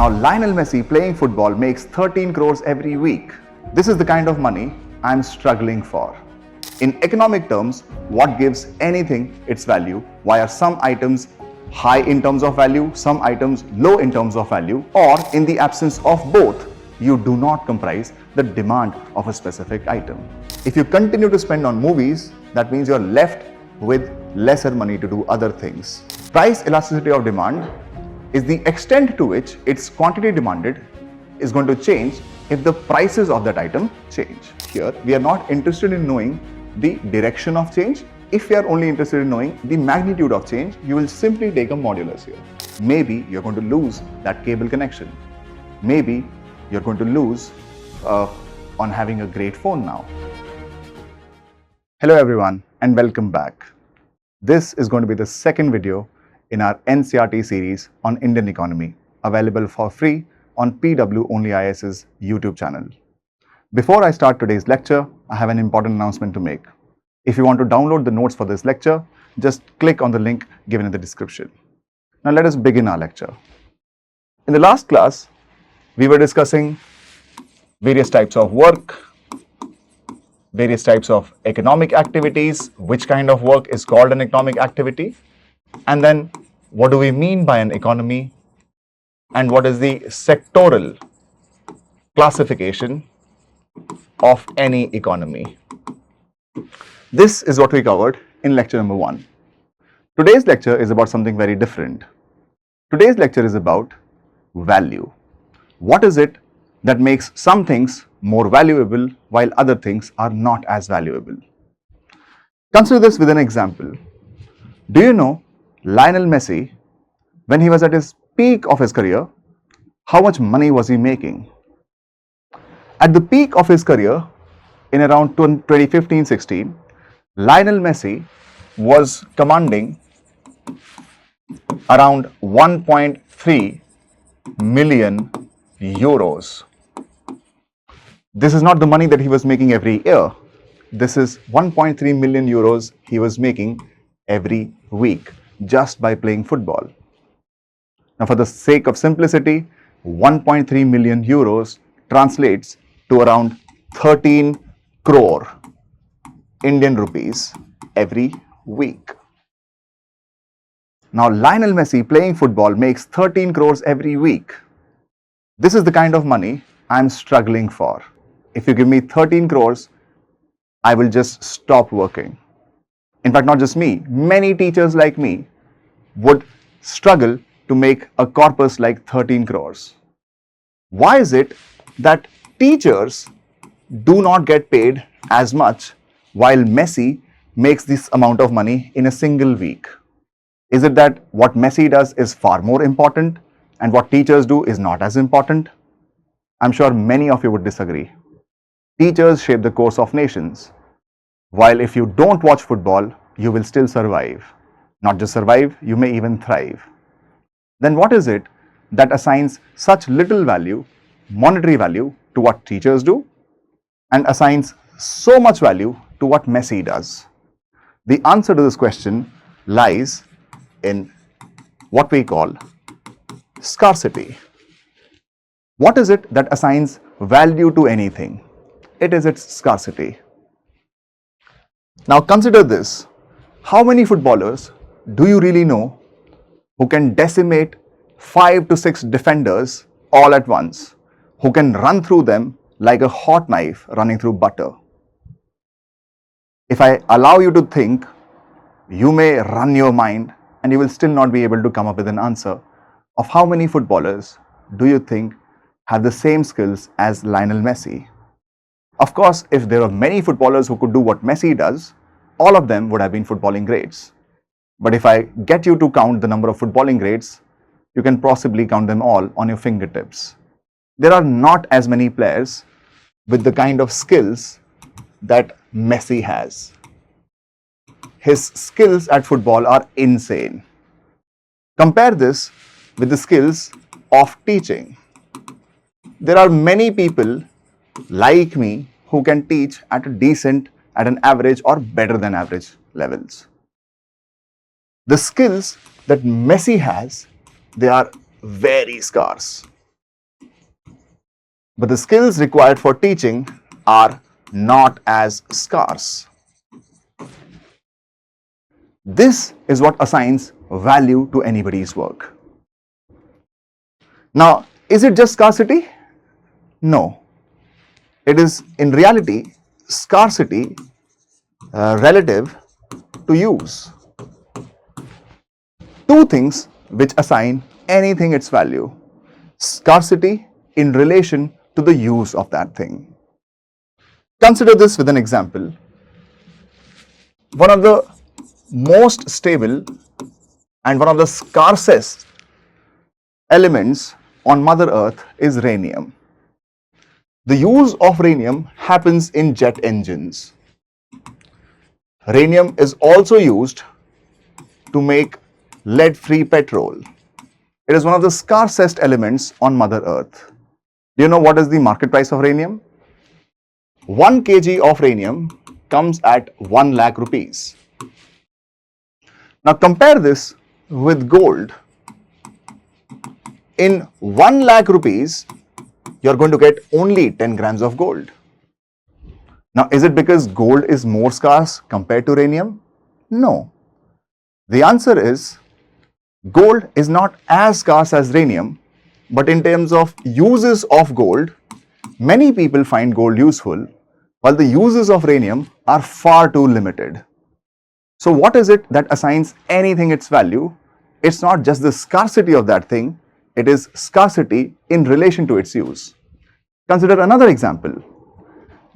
Now Lionel Messi playing football makes 13 crores every week. This is the kind of money I'm struggling for. In economic terms, what gives anything its value? Why are some items high in terms of value, some items low in terms of value, or in the absence of both, you do not comprise the demand of a specific item. If you continue to spend on movies, that means you're left with lesser money to do other things. Price elasticity of demand is the extent to which its quantity demanded is going to change if the prices of that item change. Here, we are not interested in knowing the direction of change. If you are only interested in knowing the magnitude of change, you will simply take a modulus here. Maybe you're going to lose that cable connection. Maybe you're going to lose on having a great phone now. Hello everyone and welcome back. This is going to be the second video in our NCERT series on Indian economy, available for free on PW OnlyIAS's YouTube channel. Before I start today's lecture, I have an important announcement to make. If you want to download the notes for this lecture, just click on the link given in the description. Now let us begin our lecture. In the last class, we were discussing various types of work, various types of economic activities, which kind of work is called an economic activity, and then what do we mean by an economy, and what is the sectoral classification of any economy. This is what we covered in lecture number 1. Today's lecture is about something very different. Today's lecture is about value. What is it that makes some things more valuable while other things are not as valuable? Consider this with an example. Do you know Lionel Messi, when he was at his peak of his career, how much money was he making? At the peak of his career, in around 2015-16, Lionel Messi was commanding around 1.3 million euros. This is not the money that he was making every year. This is 1.3 million euros he was making every week just by playing football. Now, for the sake of simplicity, 1.3 million euros translates to around 13 crore Indian rupees every week. Now, Lionel Messi playing football makes 13 crores every week. This is the kind of money I'm struggling for. If you give me 13 crores, I will just stop working. In fact, not just me, many teachers like me would struggle to make a corpus like 13 crores. Why is it that teachers do not get paid as much while Messi makes this amount of money in a single week? Is it that what Messi does is far more important and what teachers do is not as important? I'm sure many of you would disagree. Teachers shape the course of nations. While if you don't watch football, you will still survive. Not just survive, you may even thrive. Then what is it that assigns such little value, monetary value, to what teachers do and assigns so much value to what Messi does? The answer to this question lies in what we call scarcity. What is it that assigns value to anything? It is its scarcity. Now consider this. How many footballers do you really know who can decimate 5 to 6 defenders all at once, who can run through them like a hot knife running through butter? If I allow you to think, you may run your mind and you will still not be able to come up with an answer of how many footballers do you think have the same skills as Lionel Messi. Of course, if there are many footballers who could do what Messi does, all of them would have been footballing greats. But if I get you to count the number of footballing greats, you can possibly count them all on your fingertips. There are not as many players with the kind of skills that Messi has. His skills at football are insane. Compare this with the skills of teaching. There are many people like me who can teach at an average or better than average levels. The skills that Messi has, they are very scarce. but the skills required for teaching are not as scarce. This is what assigns value to anybody's work. Now, is it just scarcity? No. It is in reality scarcity relative to use. Two things which assign anything its value. Scarcity in relation to the use of that thing. Consider this with an example. One of the most stable and one of the scarcest elements on Mother Earth is rhenium. The use of rhenium happens in jet engines. Rhenium is also used to make lead-free petrol. It is one of the scarcest elements on Mother Earth. Do you know what is the market price of rhenium? 1 kg of rhenium comes at 1 lakh rupees. Now compare this with gold. In 1 lakh rupees, you're going to get only 10 grams of gold. Now, is it because gold is more scarce compared to rhenium? No. The answer is gold is not as scarce as rhenium, but in terms of uses of gold, many people find gold useful, while the uses of rhenium are far too limited. So what is it that assigns anything its value? It's not just the scarcity of that thing, it is scarcity in relation to its use. Consider another example.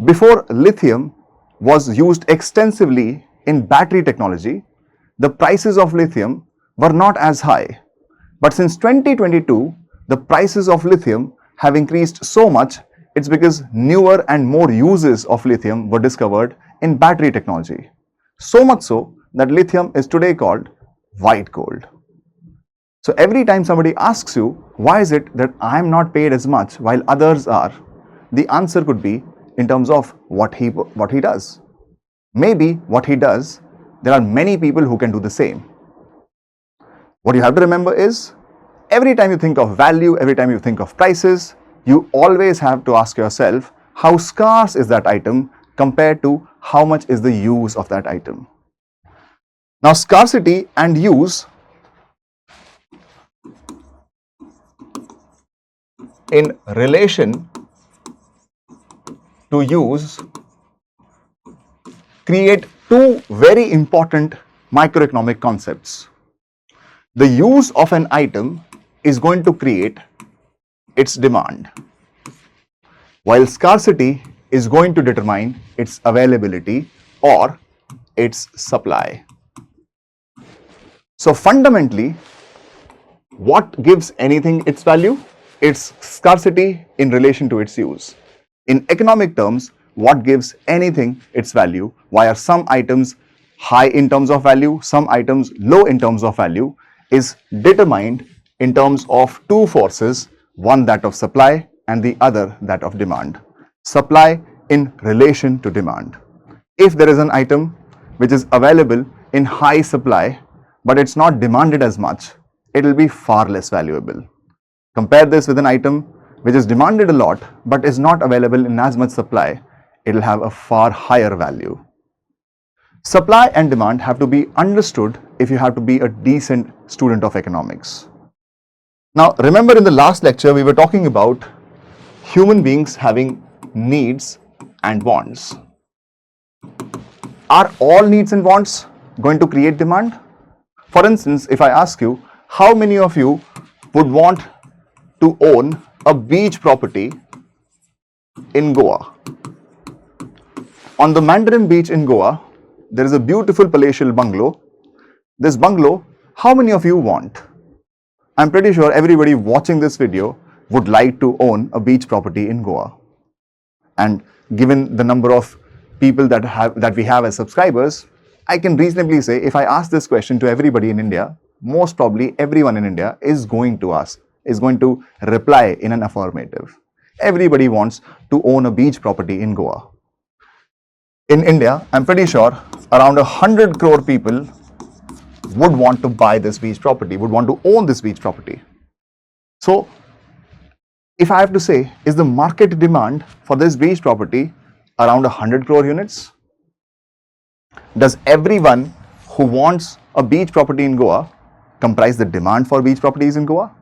Before lithium was used extensively in battery technology, the prices of lithium were not as high. But since 2022, the prices of lithium have increased so much, it's because newer and more uses of lithium were discovered in battery technology. So much so that lithium is today called white gold. So every time somebody asks you, why is it that I am not paid as much while others are? The answer could be in terms of what he does. Maybe what he does, there are many people who can do the same. What you have to remember is, every time you think of value, every time you think of prices, you always have to ask yourself, how scarce is that item compared to how much is the use of that item? Now, scarcity and use in relation to use create two very important microeconomic concepts. The use of an item is going to create its demand, while scarcity is going to determine its availability or its supply. So fundamentally, what gives anything its value? It's scarcity in relation to its use. In economic terms, what gives anything its value? Why are some items high in terms of value, some items low in terms of value, is determined in terms of two forces, one that of supply and the other that of demand. Supply in relation to demand. If there is an item which is available in high supply, but it's not demanded as much, it will be far less valuable. Compare this with an item which is demanded a lot, but is not available in as much supply, it will have a far higher value. Supply and demand have to be understood if you have to be a decent student of economics. Now, remember in the last lecture, we were talking about human beings having needs and wants. Are all needs and wants going to create demand? For instance, if I ask you, how many of you would want to own a beach property in Goa? On the Mandarin beach in Goa, there is a beautiful palatial bungalow. This bungalow, how many of you want? I'm pretty sure everybody watching this video would like to own a beach property in Goa. And given the number of people that we have as subscribers, I can reasonably say if I ask this question to everybody in India, most probably everyone in India is going to reply in an affirmative. Everybody wants to own a beach property in Goa. In India, I'm pretty sure around 100 crore people would want to buy this beach property, would want to own this beach property. So, If I have to say, is the market demand for this beach property around 100 crore units? Does everyone who wants a beach property in Goa comprise the demand for beach properties in Goa?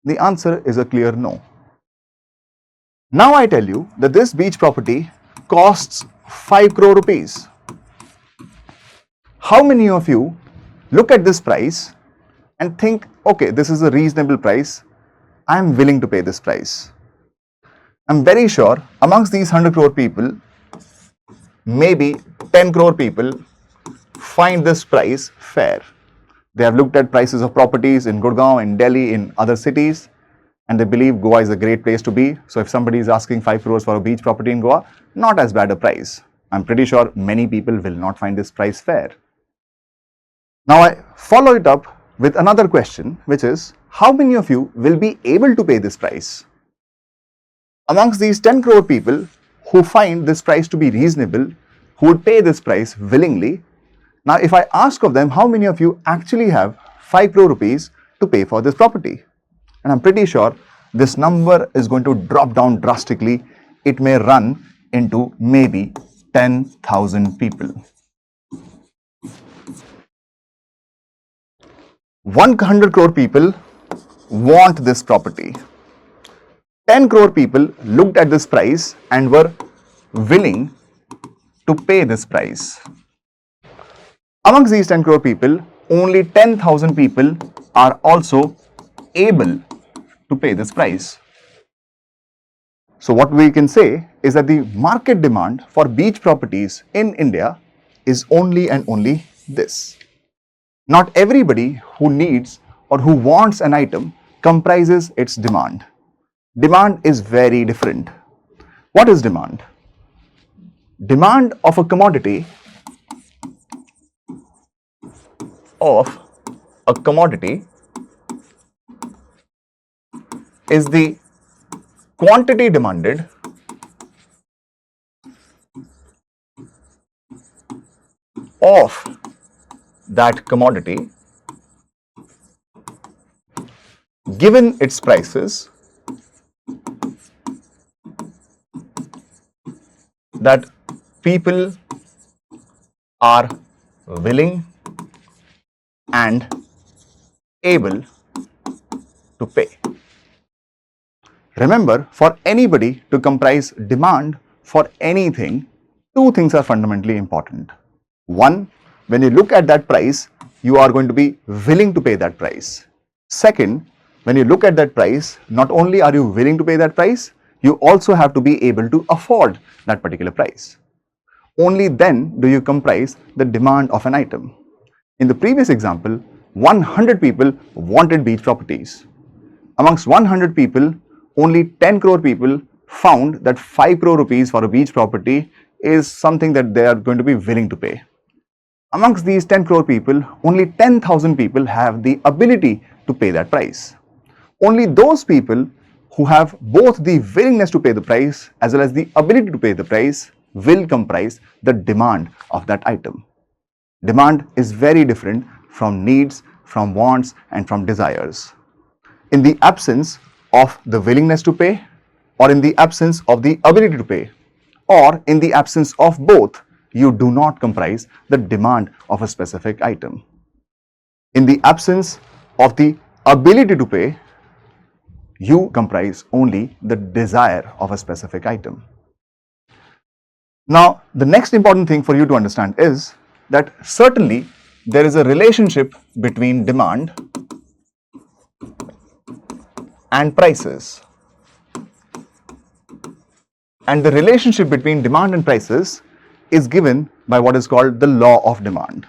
The answer is a clear no. Now I tell you that this beach property costs 5 crore rupees. How many of you look at this price and think, okay, this is a reasonable price, I am willing to pay this price? I'm very sure amongst these 100 crore people, maybe 10 crore people find this price fair. They have looked at prices of properties in Gurgaon, in Delhi, in other cities, and they believe Goa is a great place to be. So if somebody is asking 5 crores for a beach property in Goa, not as bad a price. I'm pretty sure many people will not find this price fair. Now I follow it up with another question, which is, how many of you will be able to pay this price? Amongst these 10 crore people who find this price to be reasonable, who would pay this price willingly, now if I ask of them, how many of you actually have 5 crore rupees to pay for this property? And I'm pretty sure this number is going to drop down drastically. It may run into maybe 10,000 people. 100 crore people want this property. 10 crore people looked at this price and were willing to pay this price. Amongst these 10 crore people, only 10,000 people are also able to pay this price. So what we can say is that the market demand for beach properties in India is only and only this. Not everybody who needs or who wants an item comprises its demand. Demand is very different. What is demand? Demand of a commodity is the quantity demanded of that commodity given its prices that people are willing and able to pay. Remember, for anybody to comprise demand for anything, two things are fundamentally important. One, when you look at that price, you are going to be willing to pay that price. Second, when you look at that price, not only are you willing to pay that price, you also have to be able to afford that particular price. Only then do you comprise the demand of an item. In the previous example, 100 people wanted beach properties. Amongst 100 people, only 10 crore people found that 5 crore rupees for a beach property is something that they are going to be willing to pay. Amongst these 10 crore people, only 10,000 people have the ability to pay that price. Only those people who have both the willingness to pay the price as well as the ability to pay the price will comprise the demand of that item. Demand is very different from needs, from wants, and from desires. In the absence of the willingness to pay, or in the absence of the ability to pay, or in the absence of both, you do not comprise the demand of a specific item. In the absence of the ability to pay, you comprise only the desire of a specific item. Now, the next important thing for you to understand is that certainly there is a relationship between demand and prices. And the relationship between demand and prices is given by what is called the law of demand.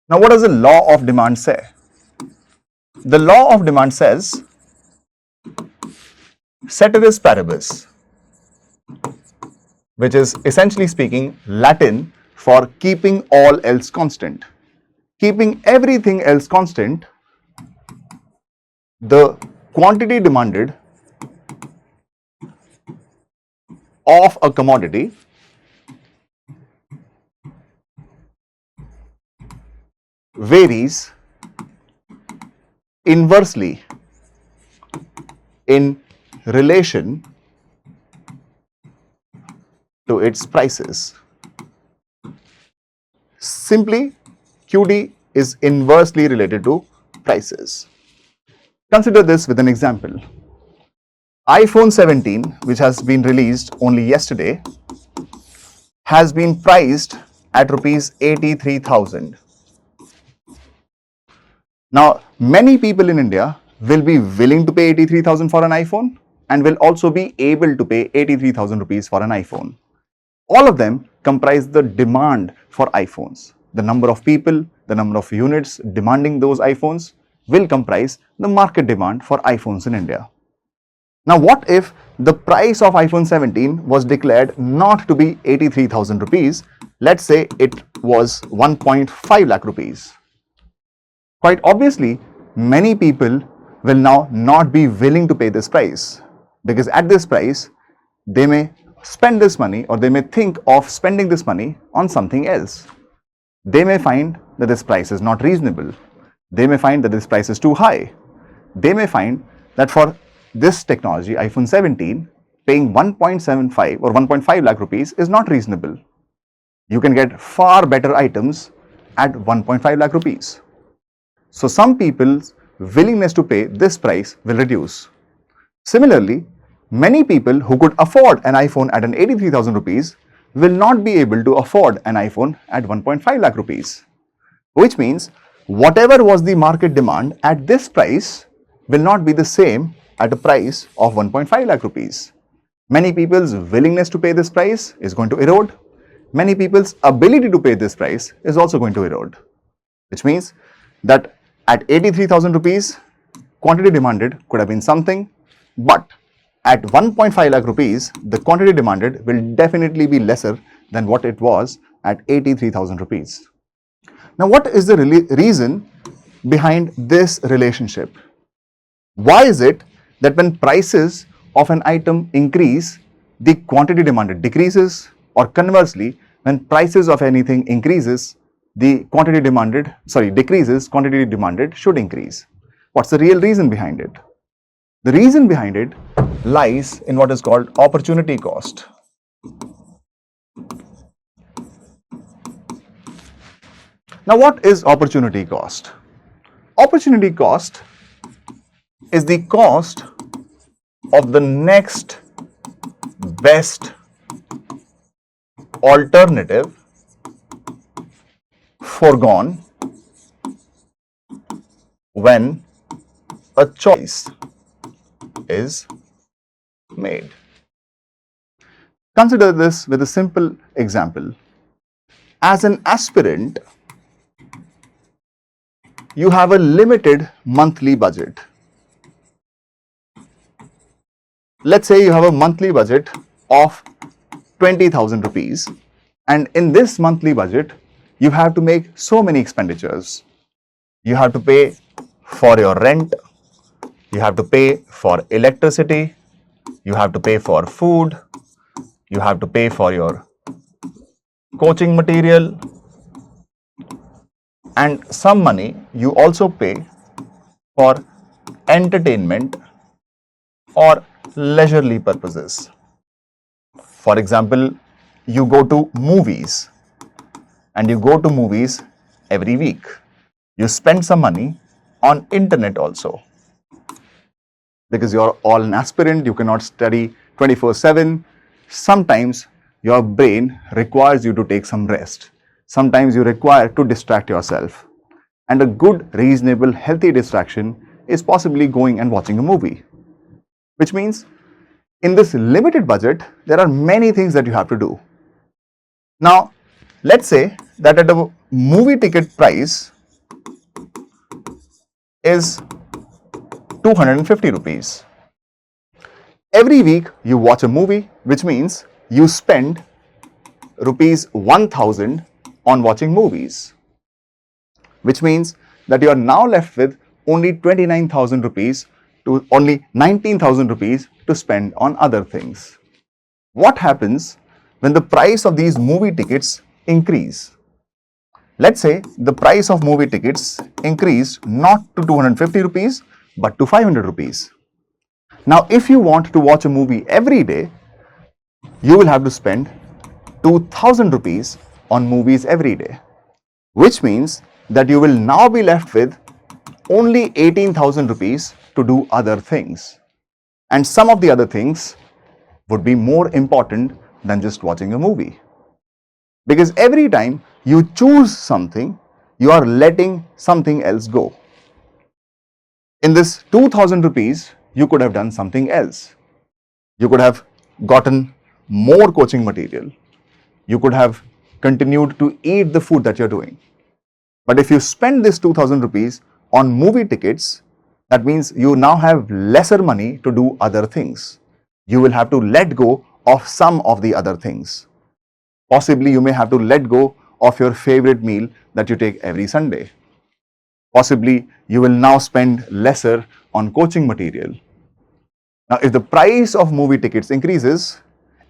Now, what does the law of demand say? The law of demand says, ceteris paribus, which is essentially speaking Latin for keeping all else constant. Keeping everything else constant, the quantity demanded of a commodity varies inversely in relation to its prices. Simply, QD is inversely related to prices. Consider this with an example. iPhone 17, which has been released only yesterday, has been priced at rupees 83,000. Now, many people in India will be willing to pay 83,000 for an iPhone and will also be able to pay 83,000 rupees for an iPhone. All of them comprise the demand for iPhones. The number of people, the number of units demanding those iPhones will comprise the market demand for iPhones in India. Now, what if the price of iPhone 17 was declared not to be 83,000 rupees? Let's say it was 1.5 lakh rupees. Quite obviously, many people will now not be willing to pay this price, because at this price, they may spend this money, or they may think of spending this money on something else. They may find that this price is not reasonable. They may find that this price is too high. They may find that for this technology, iPhone 17, paying 1.75 or 1.5 lakh rupees is not reasonable. You can get far better items at 1.5 lakh rupees. So some people's willingness to pay this price will reduce. Similarly, many people who could afford an iPhone at an 83,000 rupees will not be able to afford an iPhone at 1.5 lakh rupees, which means whatever was the market demand at this price will not be the same at a price of 1.5 lakh rupees. Many people's willingness to pay this price is going to erode. Many people's ability to pay this price is also going to erode, which means that at 83,000 rupees, quantity demanded could have been something, but at 1.5 lakh rupees, the quantity demanded will definitely be lesser than what it was at 83,000 rupees. Now, what is the reason behind this relationship? Why is it that when prices of an item increase, the quantity demanded decreases, or conversely, when prices of anything increases, the quantity demanded, decreases, quantity demanded should increase? What's the real reason behind it? The reason behind it lies in what is called opportunity cost. Now, what is opportunity cost? Opportunity cost is the cost of the next best alternative foregone when a choice is made. Consider this with a simple example. As an aspirant, you have a limited monthly budget. Let's say you have a monthly budget of 20,000 rupees, and in this monthly budget, you have to make so many expenditures. You have to pay for your rent, you have to pay for electricity, you have to pay for food, you have to pay for your coaching material, and some money you also pay for entertainment or leisurely purposes. For example, you go to movies, and you go to movies every week. You spend some money on internet also. Because you're all an aspirant, you cannot study 24/7. Sometimes your brain requires you to take some rest. Sometimes you require to distract yourself. And a good, reasonable, healthy distraction is possibly going and watching a movie. Which means, in this limited budget, there are many things that you have to do. Now, let's say that at a movie ticket price is 250 rupees. Every week you watch a movie, which means you spend rupees 1,000 on watching movies, which means that you are now left with only 29,000 rupees to only 19,000 rupees to spend on other things. What happens when the price of these movie tickets increase? Let's say the price of movie tickets increased not to 250 rupees but to 500 rupees. Now, if you want to watch a movie every day, you will have to spend 2000 rupees on movies every day, which means that you will now be left with only 18,000 rupees to do other things. And some of the other things would be more important than just watching a movie. Because every time you choose something, you are letting something else go. In this 2000 rupees, you could have done something else. You could have gotten more coaching material. You could have continued to eat the food that you're doing. But if you spend this 2000 rupees on movie tickets, that means you now have lesser money to do other things. You will have to let go of some of the other things. Possibly you may have to let go of your favorite meal that you take every Sunday. Possibly you will now spend lesser on coaching material. Now, if the price of movie tickets increases,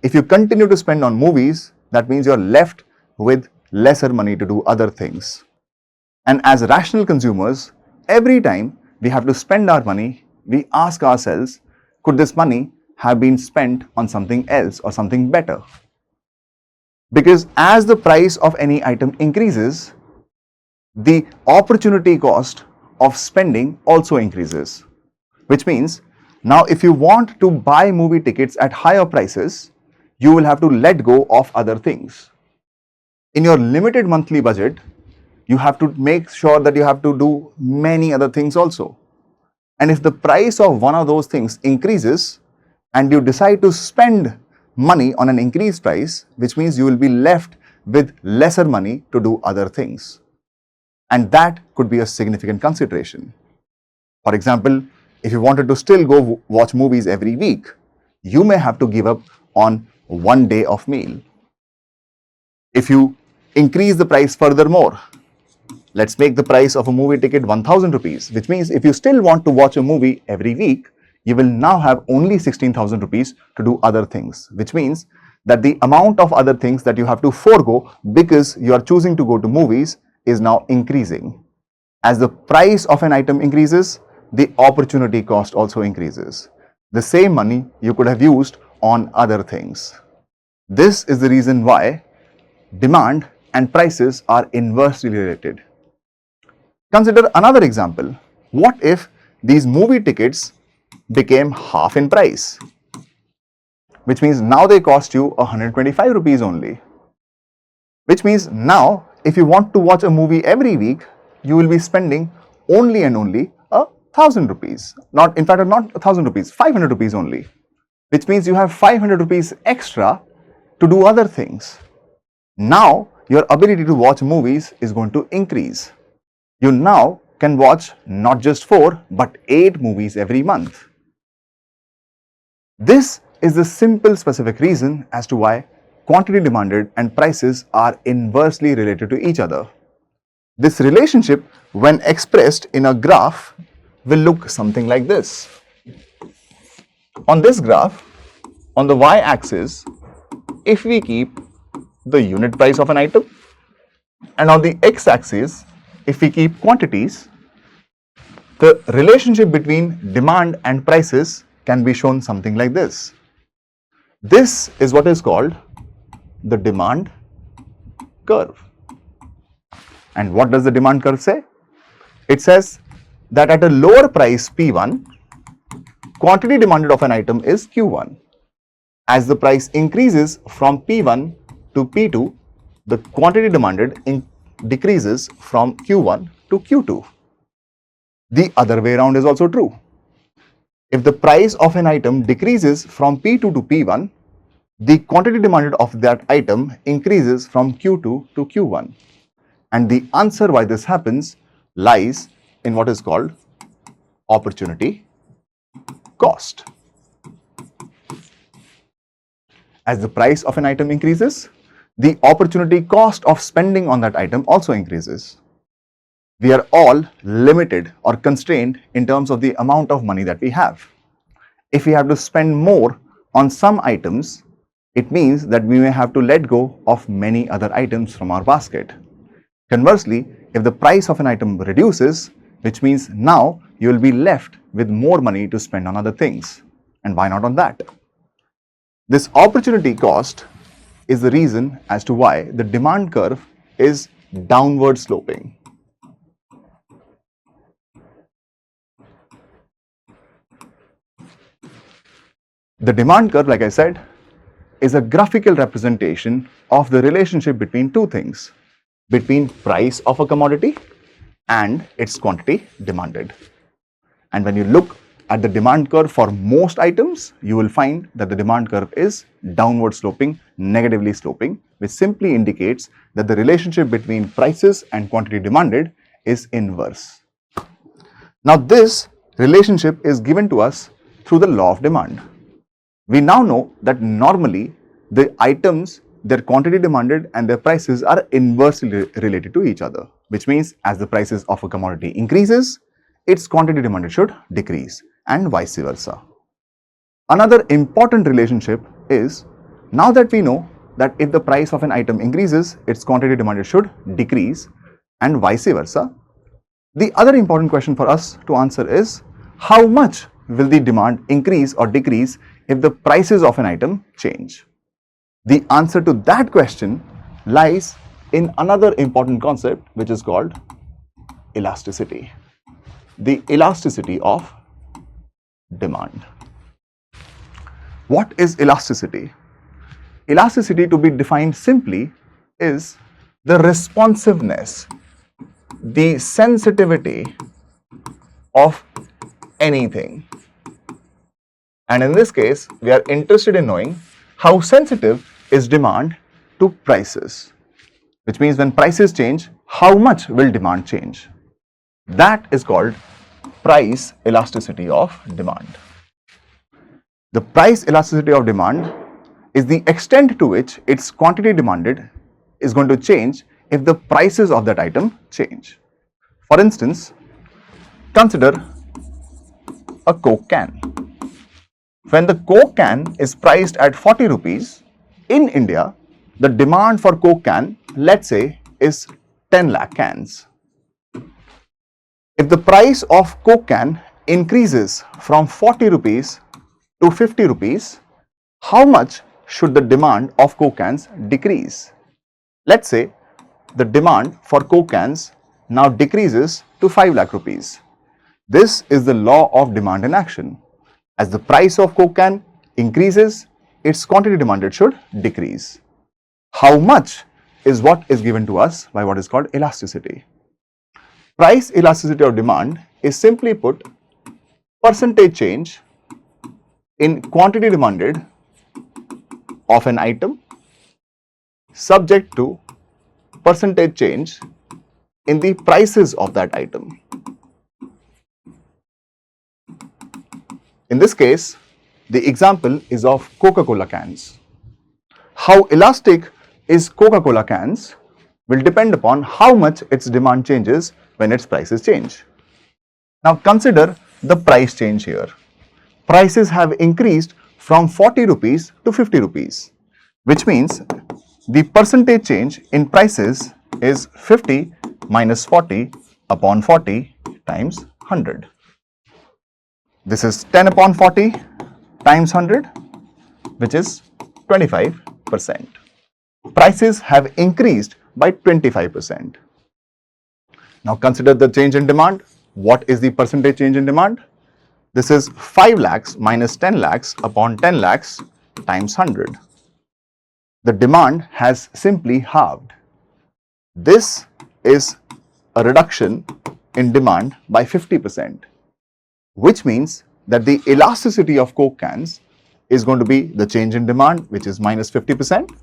if you continue to spend on movies, that means you're left with lesser money to do other things. And as rational consumers, every time we have to spend our money, we ask ourselves, could this money have been spent on something else or something better? Because as the price of any item increases, the opportunity cost of spending also increases. Which means, now if you want to buy movie tickets at higher prices, you will have to let go of other things. In your limited monthly budget, you have to make sure that you have to do many other things also. And if the price of one of those things increases and you decide to spend money on an increased price, which means you will be left with lesser money to do other things. And that could be a significant consideration. For example, if you wanted to still go watch movies every week, you may have to give up on one day of meal. If you increase the price furthermore, let's make the price of a movie ticket 1000 rupees, which means if you still want to watch a movie every week, you will now have only 16,000 rupees to do other things, which means that the amount of other things that you have to forego because you are choosing to go to movies is now increasing. As the price of an item increases, the opportunity cost also increases. The same money you could have used on other things. This is the reason why demand and prices are inversely related. Consider another example. What if these movie tickets became half in price? Which means now they cost you 125 rupees only. Which means now if you want to watch a movie every week, you will be spending only and only 1000 rupees. Not 1000 rupees, 500 rupees only. Which means you have 500 rupees extra to do other things. Now your ability to watch movies is going to increase. You now can watch not just 4 but 8 movies every month. This is the simple specific reason as to why quantity demanded and prices are inversely related to each other. This relationship, when expressed in a graph, will look something like this. On this graph, on the y-axis, if we keep the unit price of an item, and on the x-axis, if we keep quantities, the relationship between demand and prices can be shown something like this. This is what is called the demand curve. And what does the demand curve say? It says that at a lower price P1, quantity demanded of an item is Q1. As the price increases from P1 to P2, the quantity demanded decreases from Q1 to Q2. The other way around is also true. If the price of an item decreases from P2 to P1, the quantity demanded of that item increases from Q2 to Q1. And the answer why this happens lies in what is called opportunity cost. As the price of an item increases, the opportunity cost of spending on that item also increases. We are all limited or constrained in terms of the amount of money that we have. If we have to spend more on some items, it means that we may have to let go of many other items from our basket. Conversely, if the price of an item reduces, which means now you will be left with more money to spend on other things. and why not on that? This opportunity cost is the reason as to why the demand curve is downward sloping. The demand curve, like I said, is a graphical representation of the relationship between two things, between price of a commodity and its quantity demanded. And when you look at the demand curve for most items, you will find that the demand curve is downward sloping, negatively sloping, which simply indicates that the relationship between prices and quantity demanded is inverse. Now, this relationship is given to us through the law of demand. We now know that normally the items, their quantity demanded and their prices are inversely related to each other, which means as the prices of a commodity increases, its quantity demanded should decrease and vice versa. Another important relationship is, now that we know that if the price of an item increases, its quantity demanded should decrease and vice versa, the other important question for us to answer is, how much will the demand increase or decrease if the prices of an item change? The answer to that question lies in another important concept, which is called elasticity. The elasticity of demand. What is elasticity? Elasticity, to be defined simply, is the responsiveness, the sensitivity of anything. And in this case, we are interested in knowing how sensitive is demand to prices, which means when prices change, how much will demand change? That is called price elasticity of demand. The price elasticity of demand is the extent to which its quantity demanded is going to change if the prices of that item change. For instance, consider a Coke can. When the Coke can is priced at 40 rupees, in India, the demand for Coke can, let's say, is 10 lakh cans. If the price of Coke can increases from 40 rupees to 50 rupees, how much should the demand of Coke cans decrease? Let's say the demand for Coke cans now decreases to 5 lakh rupees. This is the law of demand in action. As the price of Coke can increases, its quantity demanded should decrease. How much is what is given to us by what is called elasticity. Price elasticity of demand is simply put percentage change in quantity demanded of an item subject to percentage change in the prices of that item. In this case, the example is of Coca-Cola cans. How elastic is Coca-Cola cans will depend upon how much its demand changes when its prices change. Now consider the price change here. Prices have increased from 40 rupees to 50 rupees, which means the percentage change in prices is 50 minus 40 upon 40 times 100. This is 10 upon 40 times 100, which is 25%. Prices have increased by 25%. Now consider the change in demand. What is the percentage change in demand? This is 5 lakhs minus 10 lakhs upon 10 lakhs times 100. The demand has simply halved. This is a reduction in demand by 50%, which means that the elasticity of Coke cans is going to be the change in demand, which is minus 50%,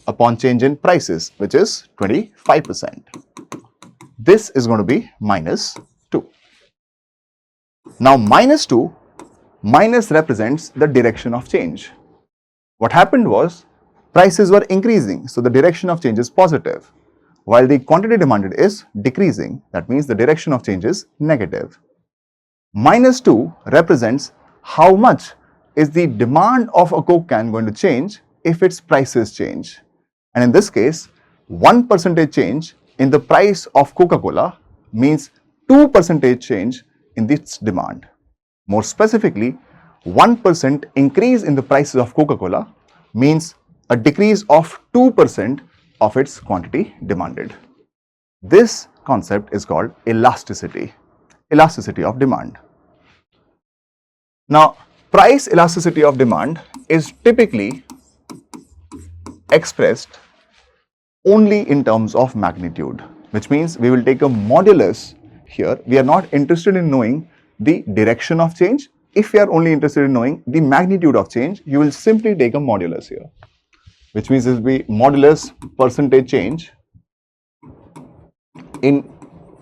upon change in prices, which is 25%. This is going to be minus 2. Now minus 2, minus represents the direction of change. What happened was prices were increasing, so the direction of change is positive, while the quantity demanded is decreasing. That means the direction of change is negative. Minus 2 represents how much is the demand of a Coke can going to change if its prices change. And in this case, 1% change in the price of Coca-Cola means 2% change in its demand. More specifically, 1% increase in the prices of Coca-Cola means a decrease of 2% of its quantity demanded. This concept is called elasticity, elasticity of demand. Now, price elasticity of demand is typically expressed only in terms of magnitude, which means we will take a modulus here. We are not interested in knowing the direction of change. If we are only interested in knowing the magnitude of change, you will simply take a modulus here, which means it will be modulus percentage change in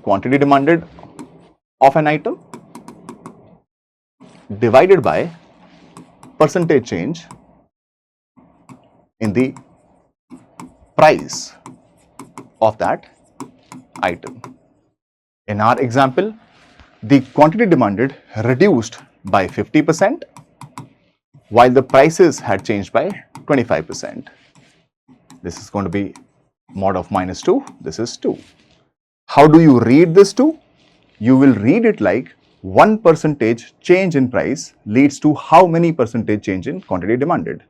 quantity demanded of an item divided by percentage change in the price of that item. In our example, the quantity demanded reduced by 50% while the prices had changed by 25%. This is going to be mod of minus 2, this is 2. How do you read this 2? You will read it like 1% change in price leads to how many percentage change in quantity demanded?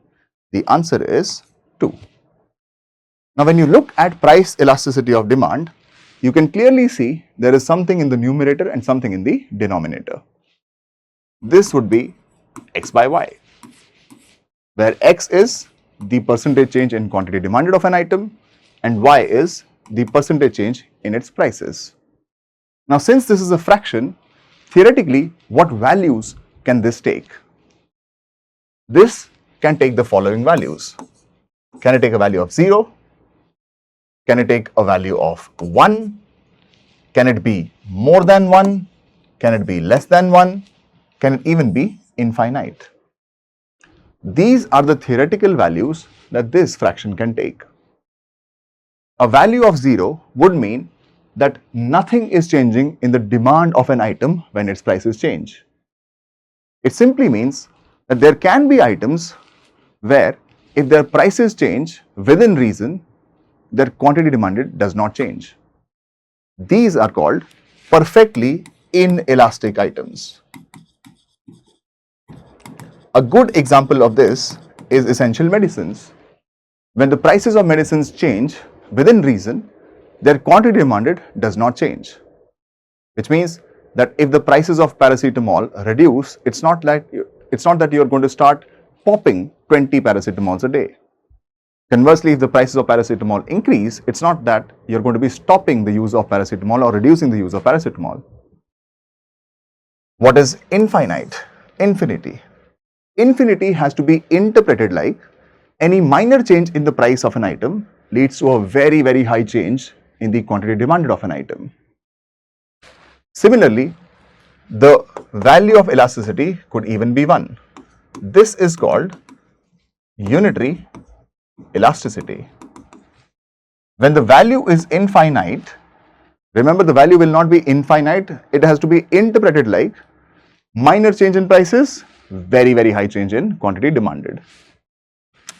The answer is 2. Now, when you look at price elasticity of demand, you can clearly see there is something in the numerator and something in the denominator. This would be x by y, where x is the percentage change in quantity demanded of an item and y is the percentage change in its prices. Now, since this is a fraction, theoretically, what values can this take? This can take the following values. Can it take a value of 0? Can it take a value of 1? Can it be more than 1? Can it be less than 1? Can it even be infinite? These are the theoretical values that this fraction can take. A value of 0 would mean that nothing is changing in the demand of an item when its prices change. It simply means that there can be items where if their prices change within reason, their quantity demanded does not change. These are called perfectly inelastic items. A good example of this is essential medicines. When the prices of medicines change within reason, their quantity demanded does not change, which means that if the prices of paracetamol reduce, it's not that you are going to start popping 20 paracetamols a day. Conversely, if the prices of paracetamol increase, it's not that you're going to be stopping the use of paracetamol or reducing the use of paracetamol. What is infinite? Infinity. Infinity has to be interpreted like any minor change in the price of an item leads to a very, very high change in the quantity demanded of an item. Similarly, the value of elasticity could even be 1. This is called unitary elasticity. When the value is infinite, remember the value will not be infinite, it has to be interpreted like minor change in prices, very, very high change in quantity demanded.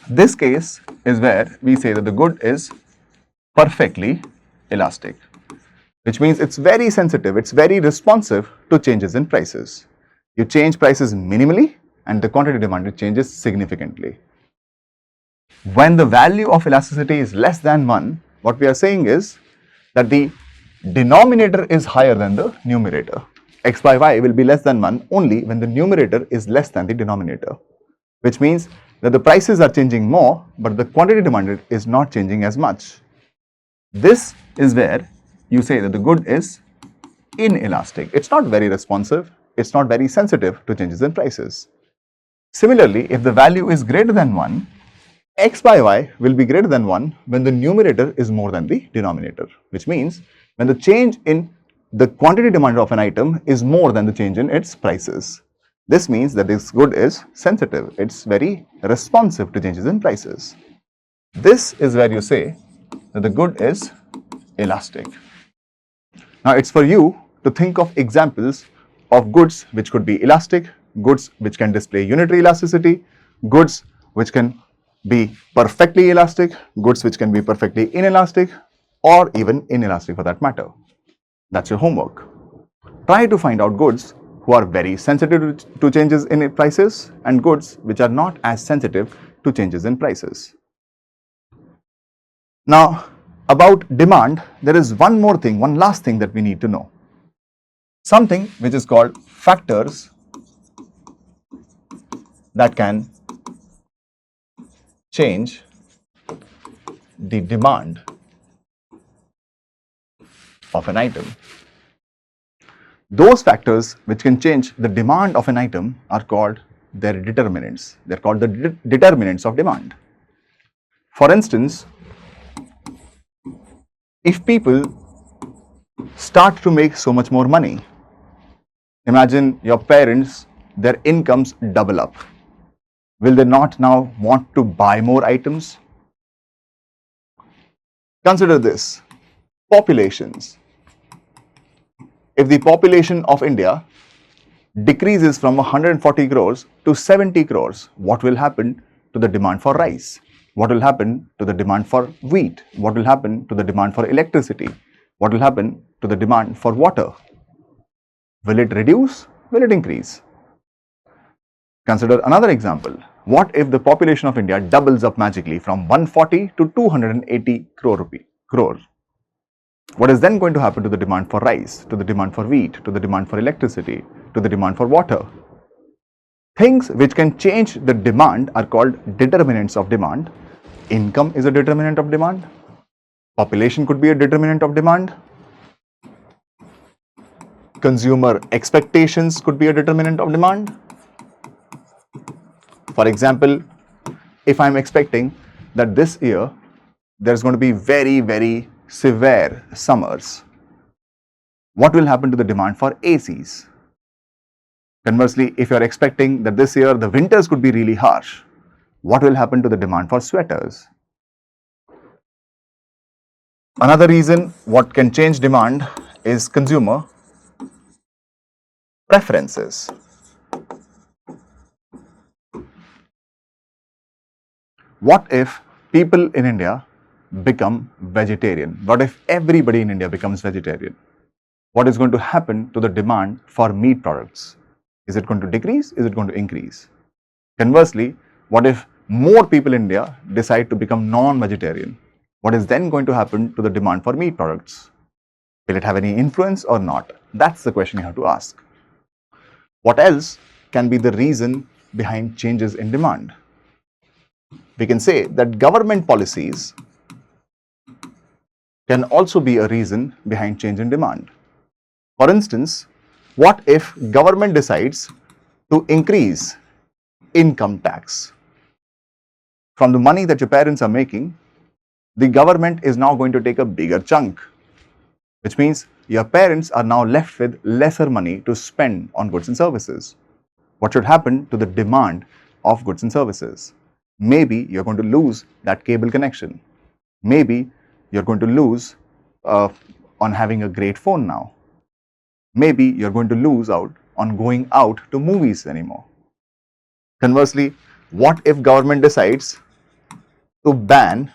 This case is where we say that the good is perfectly elastic, which means it's very sensitive, it's very responsive to changes in prices. You change prices minimally and the quantity demanded changes significantly. When the value of elasticity is less than 1, what we are saying is that the denominator is higher than the numerator. X by y will be less than 1 only when the numerator is less than the denominator, which means that the prices are changing more, but the quantity demanded is not changing as much. This is where you say that the good is inelastic. It's not very responsive, it's not very sensitive to changes in prices. Similarly, if the value is greater than 1, x by y will be greater than 1 when the numerator is more than the denominator, which means when the change in the quantity demanded of an item is more than the change in its prices. This means that this good is sensitive, it's very responsive to changes in prices. This is where you say that the good is elastic. Now, it's for you to think of examples of goods which could be elastic, goods which can display unitary elasticity, goods which can be perfectly elastic, goods which can be perfectly inelastic, or even inelastic for that matter. That's your homework. Try to find out goods who are very sensitive to changes in prices and goods which are not as sensitive to changes in prices. Now, about demand, there is one more thing, one last thing that we need to know. Something which is called factors that can change the demand of an item. Those factors which can change the demand of an item are called their determinants. They're called the determinants of demand. For instance, if people start to make so much more money, imagine your parents, their incomes double up. Will they not now want to buy more items? Consider this, populations. If the population of India decreases from 140 crores to 70 crores, what will happen to the demand for rice? What will happen to the demand for wheat? What will happen to the demand for electricity? What will happen to the demand for water? Will it reduce? Will it increase? Consider another example. What if the population of India doubles up magically from 140 to 280 crore? What is then going to happen to the demand for rice, to the demand for wheat, to the demand for electricity, to the demand for water? Things which can change the demand are called determinants of demand. Income is a determinant of demand. Population could be a determinant of demand. Consumer expectations could be a determinant of demand. For example, if I'm expecting that this year there's going to be very, very severe summers, what will happen to the demand for ACs? Conversely, if you're expecting that this year the winters could be really harsh, what will happen to the demand for sweaters? Another reason what can change demand is consumer preferences. What if people in India become vegetarian? What if everybody in India becomes vegetarian? What is going to happen to the demand for meat products? Is it going to decrease? Is it going to increase? Conversely, what if more people in India decide to become non-vegetarian? What is then going to happen to the demand for meat products? Will it have any influence or not? That's the question you have to ask. What else can be the reason behind changes in demand? We can say that government policies can also be a reason behind change in demand. For instance, what if government decides to increase income tax? From the money that your parents are making, the government is now going to take a bigger chunk, which means your parents are now left with lesser money to spend on goods and services. What should happen to the demand of goods and services? Maybe you're going to lose that cable connection. Maybe you're going to lose on having a great phone now. Maybe you're going to lose out on going out to movies anymore. Conversely, what if government decides to ban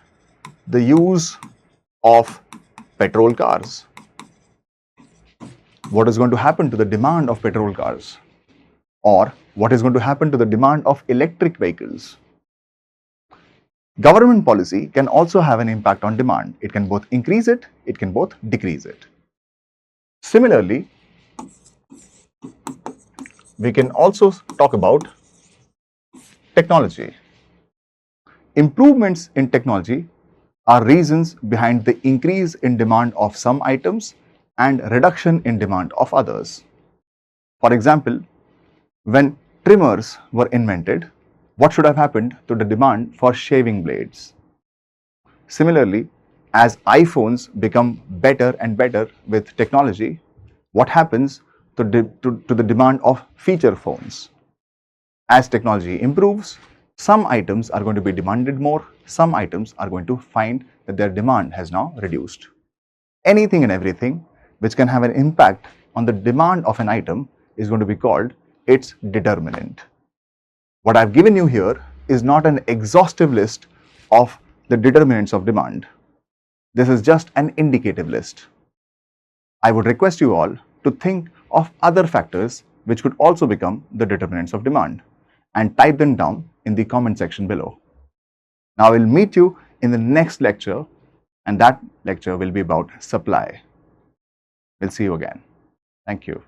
the use of petrol cars? What is going to happen to the demand of petrol cars? Or what is going to happen to the demand of electric vehicles? Government policy can also have an impact on demand. It can both increase it, it can both decrease it. Similarly, we can also talk about technology. Improvements in technology are reasons behind the increase in demand of some items and reduction in demand of others. For example, when trimmers were invented, what should have happened to the demand for shaving blades? Similarly, as iPhones become better and better with technology, what happens to the demand of feature phones? As technology improves, some items are going to be demanded more, some items are going to find that their demand has now reduced. Anything and everything which can have an impact on the demand of an item is going to be called its determinant. What I've given you here is not an exhaustive list of the determinants of demand. This is just an indicative list. I would request you all to think of other factors which could also become the determinants of demand, and type them down in the comment section below. Now I will meet you in the next lecture, and that lecture will be about supply. We'll see you again. Thank you.